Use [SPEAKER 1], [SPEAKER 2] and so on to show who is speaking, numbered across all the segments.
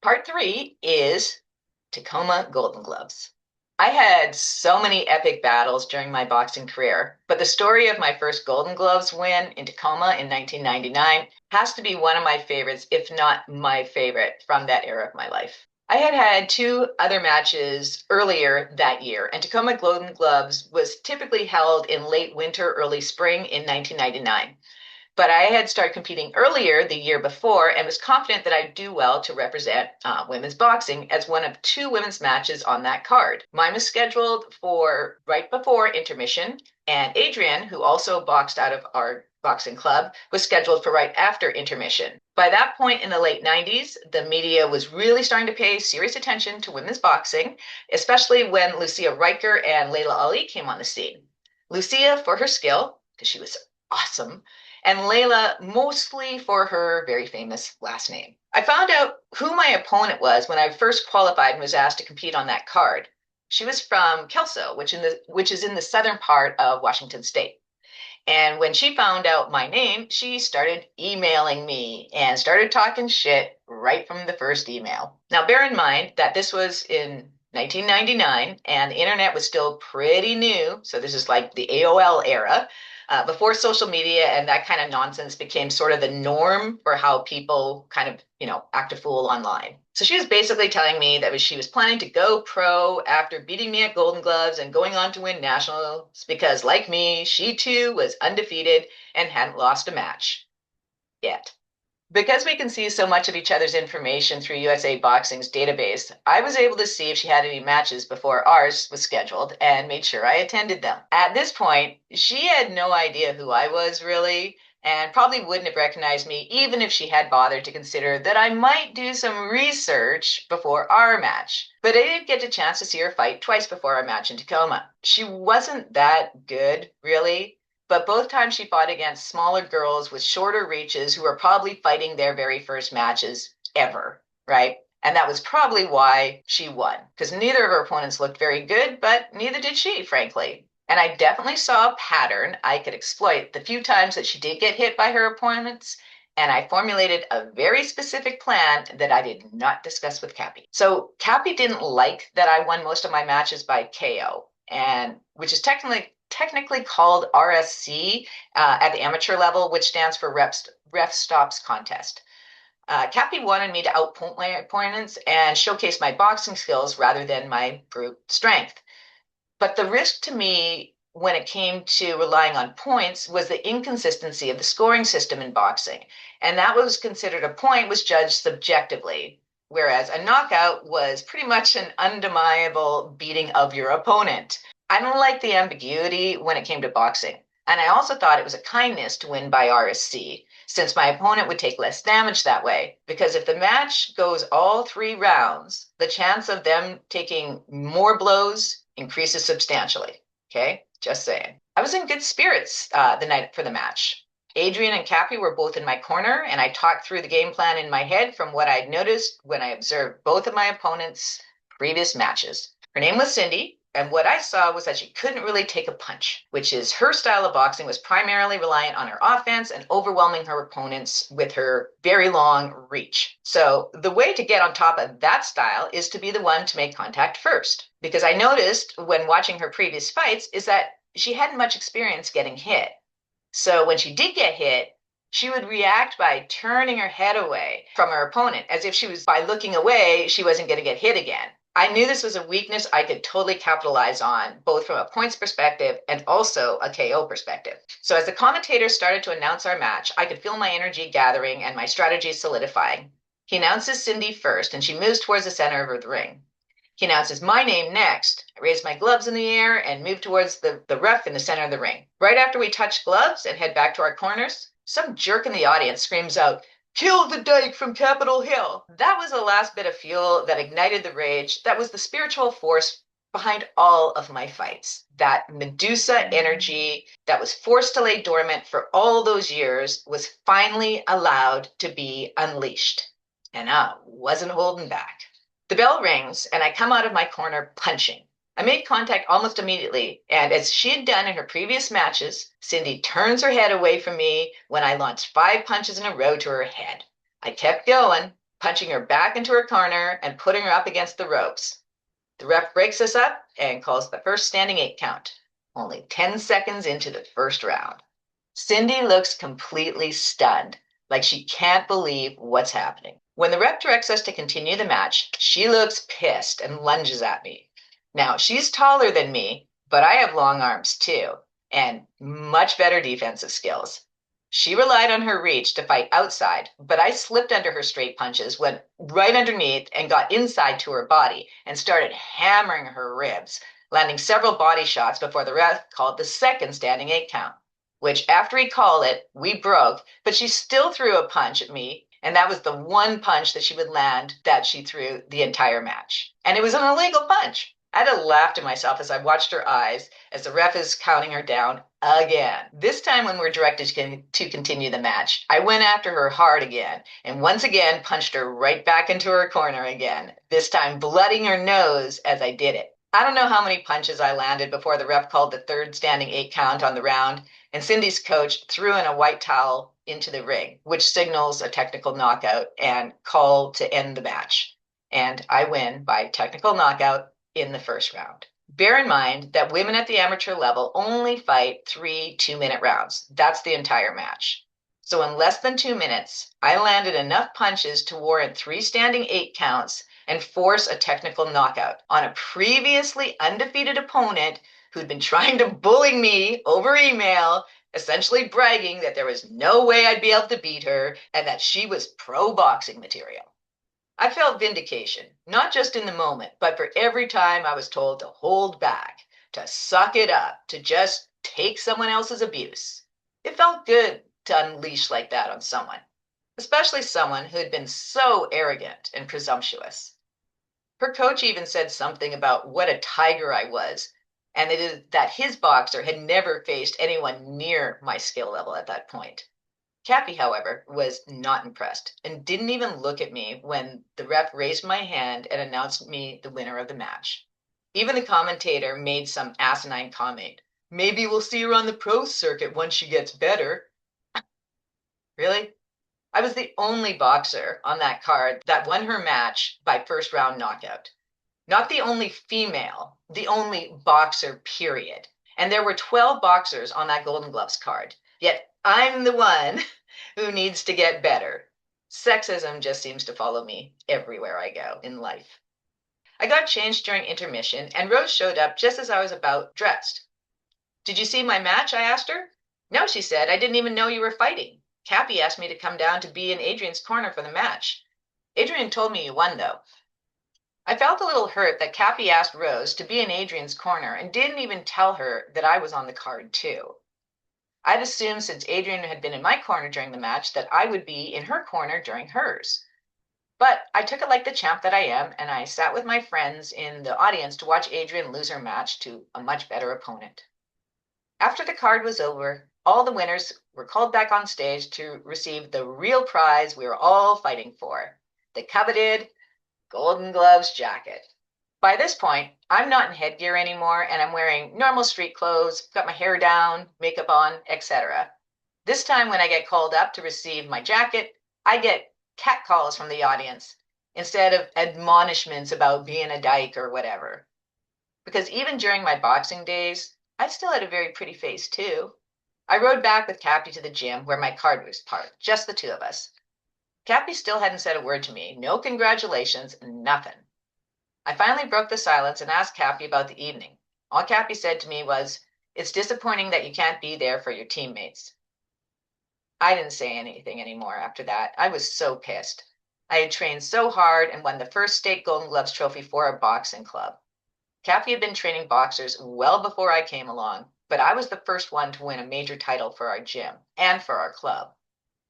[SPEAKER 1] Part three is Tacoma Golden Gloves. I had so many epic battles during my boxing career, but the story of my first Golden Gloves win in Tacoma in 1999 has to be one of my favorites, if not my favorite, from that era of my life. I had had two other matches earlier that year, and Tacoma Golden Gloves was typically held in late winter, early spring in 1999. But I had started competing earlier the year before and was confident that I'd do well to represent women's boxing as one of two women's matches on that card. Mine was scheduled for right before intermission, and Adrian, who also boxed out of our boxing club, was scheduled for right after intermission. By that point in the late 90s, the media was really starting to pay serious attention to women's boxing, especially when Lucia Riker and Layla Ali came on the scene. Lucia for her skill, because she was awesome, and Layla mostly for her very famous last name. I found out who my opponent was when I first qualified and was asked to compete on that card. She was from Kelso, which is in the southern part of Washington State. And when she found out my name, she started emailing me and started talking shit right from the first email. Now, bear in mind that this was in 1999 and the internet was still pretty new. So this is like the AOL era, before social media and that kind of nonsense became sort of the norm for how people kind of, act a fool online. So she was basically telling me that she was planning to go pro after beating me at Golden Gloves and going on to win nationals because, like me, she too was undefeated and hadn't lost a match yet. Because we can see so much of each other's information through USA Boxing's database, I was able to see if she had any matches before ours was scheduled and made sure I attended them. At this point, she had no idea who I was really, and probably wouldn't have recognized me even if she had bothered to consider that I might do some research before our match. But I did get a chance to see her fight twice before our match in Tacoma. She wasn't that good, really. But both times she fought against smaller girls with shorter reaches who were probably fighting their very first matches ever, right? And that was probably why she won, because neither of her opponents looked very good, but neither did she, frankly. And I definitely saw a pattern I could exploit the few times that she did get hit by her opponents, and I formulated a very specific plan that I did not discuss with Cappy. So Cappy didn't like that I won most of my matches by KO, and which is technically called RSC at the amateur level, which stands for Ref Stops Contest. Cappy wanted me to outpoint my opponents and showcase my boxing skills rather than my brute strength. But the risk to me when it came to relying on points was the inconsistency of the scoring system in boxing. And that was considered a point was judged subjectively, whereas a knockout was pretty much an undeniable beating of your opponent. I don't like the ambiguity when it came to boxing. And I also thought it was a kindness to win by RSC, since my opponent would take less damage that way. Because if the match goes all 3 rounds, the chance of them taking more blows increases substantially. Okay, just saying. I was in good spirits the night for the match. Adrian and Cappy were both in my corner, and I talked through the game plan in my head from what I'd noticed when I observed both of my opponents' previous matches. Her name was Cindy, and what I saw was that she couldn't really take a punch, which is her style of boxing was primarily reliant on her offense and overwhelming her opponents with her very long reach. So the way to get on top of that style is to be the one to make contact first. Because I noticed when watching her previous fights is that she hadn't much experience getting hit. So when she did get hit, she would react by turning her head away from her opponent, as if she was, by looking away, she wasn't going to get hit again. I knew this was a weakness I could totally capitalize on, both from a points perspective and also a KO perspective. So as the commentators started to announce our match, I could feel my energy gathering and my strategy solidifying. He announces Cindy first, and she moves towards the center of the ring. He announces my name next. I raise my gloves in the air and move towards the ref in the center of the ring. Right after we touch gloves and head back to our corners, some jerk in the audience screams out, "Kill the Dyke from Capitol Hill." That was the last bit of fuel that ignited the rage. That was the spiritual force behind all of my fights. That Medusa energy that was forced to lay dormant for all those years was finally allowed to be unleashed. And I wasn't holding back. The bell rings and I come out of my corner punching. I made contact almost immediately, and as she had done in her previous matches, Cindy turns her head away from me when I launched 5 punches in a row to her head. I kept going, punching her back into her corner and putting her up against the ropes. The ref breaks us up and calls the first standing 8 count, only 10 seconds into the first round. Cindy looks completely stunned, like she can't believe what's happening. When the ref directs us to continue the match, she looks pissed and lunges at me. Now, she's taller than me, but I have long arms too, and much better defensive skills. She relied on her reach to fight outside, but I slipped under her straight punches, went right underneath, and got inside to her body and started hammering her ribs, landing several body shots before the ref called the second standing 8 count, which after he called it, we broke, but she still threw a punch at me, and that was the one punch that she would land that she threw the entire match. And it was an illegal punch. I had to laugh to myself as I watched her eyes as the ref is counting her down again. This time when we're directed to continue the match, I went after her hard again and once again punched her right back into her corner again, this time blooding her nose as I did it. I don't know how many punches I landed before the ref called the third standing 8 count on the round, and Cindy's coach threw in a white towel into the ring, which signals a technical knockout and call to end the match. And I win by technical knockout in the first round. Bear in mind that women at the amateur level only fight 3 2-minute rounds. That's the entire match. So in less than 2 minutes, I landed enough punches to warrant 3 standing 8 counts and force a technical knockout on a previously undefeated opponent who'd been trying to bully me over email, essentially bragging that there was no way I'd be able to beat her and that she was pro boxing material. I felt vindication, not just in the moment, but for every time I was told to hold back, to suck it up, to just take someone else's abuse. It felt good to unleash like that on someone, especially someone who had been so arrogant and presumptuous. Her coach even said something about what a tiger I was, and it is that his boxer had never faced anyone near my skill level at that point. Cappy, however, was not impressed and didn't even look at me when the ref raised my hand and announced me the winner of the match. Even the commentator made some asinine comment. Maybe we'll see her on the pro circuit once she gets better. Really? I was the only boxer on that card that won her match by first round knockout. Not the only female, the only boxer, period. And there were 12 boxers on that Golden Gloves card. Yet I'm the one who needs to get better. Sexism just seems to follow me everywhere I go in life. I got changed during intermission, and Rose showed up just as I was about dressed. Did you see my match? I asked her. No, she said. I didn't even know you were fighting. Cappy asked me to come down to be in Adrian's corner for the match. Adrian told me you won, though. I felt a little hurt that Cappy asked Rose to be in Adrian's corner and didn't even tell her that I was on the card, too. I'd assumed since Adrian had been in my corner during the match that I would be in her corner during hers. But I took it like the champ that I am, and I sat with my friends in the audience to watch Adrian lose her match to a much better opponent. After the card was over, all the winners were called back on stage to receive the real prize we were all fighting for, the coveted Golden Gloves jacket. By this point, I'm not in headgear anymore, and I'm wearing normal street clothes, got my hair down, makeup on, etc. This time when I get called up to receive my jacket, I get catcalls from the audience instead of admonishments about being a dyke or whatever. Because even during my boxing days, I still had a very pretty face too. I rode back with Cappy to the gym where my card was parked, just the two of us. Cappy still hadn't said a word to me, no congratulations, nothing. I finally broke the silence and asked Cappy about the evening. All Cappy said to me was, "It's disappointing that you can't be there for your teammates." I didn't say anything anymore after that. I was so pissed. I had trained so hard and won the first state Golden Gloves trophy for our boxing club. Cappy had been training boxers well before I came along, but I was the first one to win a major title for our gym and for our club.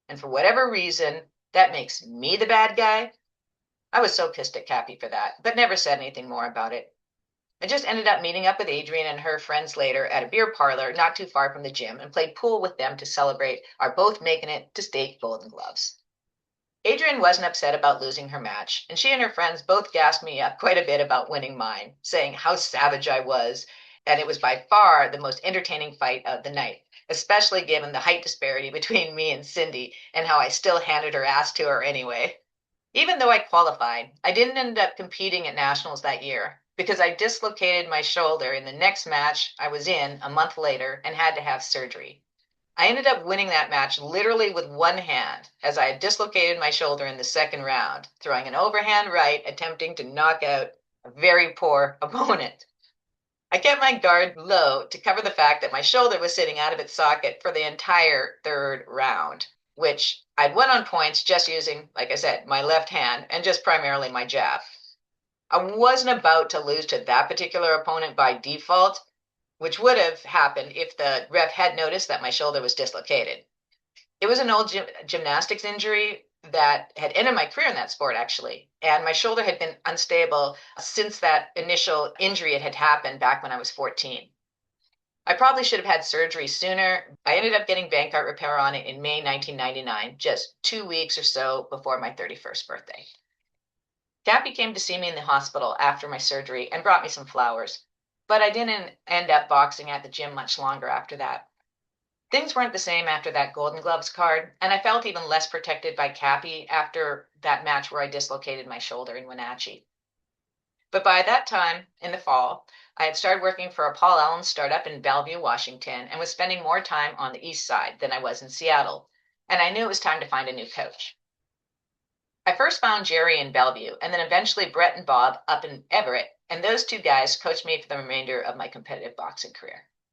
[SPEAKER 1] And for whatever reason, that makes me the bad guy. I was so pissed at Cappy for that, but never said anything more about it. I just ended up meeting up with Adrian and her friends later at a beer parlor not too far from the gym and played pool with them to celebrate our both making it to state Golden Gloves. Adrian wasn't upset about losing her match, and she and her friends both gassed me up quite a bit about winning mine, saying how savage I was, and it was by far the most entertaining fight of the night, especially given the height disparity between me and Cindy and how I still handed her ass to her anyway. Even though I qualified, I didn't end up competing at nationals that year because I dislocated my shoulder in the next match I was in a month later and had to have surgery. I ended up winning that match literally with one hand, as I had dislocated my shoulder in the second round, throwing an overhand right, attempting to knock out a very poor opponent. I kept my guard low to cover the fact that my shoulder was sitting out of its socket for the entire third round, which I'd won on points just using, like I said, my left hand and just primarily my jab. I wasn't about to lose to that particular opponent by default, which would have happened if the ref had noticed that my shoulder was dislocated. It was an old gymnastics injury that had ended my career in that sport, actually. And my shoulder had been unstable since that initial injury it had happened back when I was 14. I probably should have had surgery sooner. I ended up getting Bankart repair on it in May 1999, just 2 weeks or so before my 31st birthday. Cappy came to see me in the hospital after my surgery and brought me some flowers, but I didn't end up boxing at the gym much longer after that. Things weren't the same after that Golden Gloves card, and I felt even less protected by Cappy after that match where I dislocated my shoulder in Wenatchee. But by that time, in the fall, I had started working for a Paul Allen startup in Bellevue, Washington, and was spending more time on the east side than I was in Seattle, and I knew it was time to find a new coach. I first found Jerry in Bellevue, and then eventually Brett and Bob up in Everett, and those two guys coached me for the remainder of my competitive boxing career.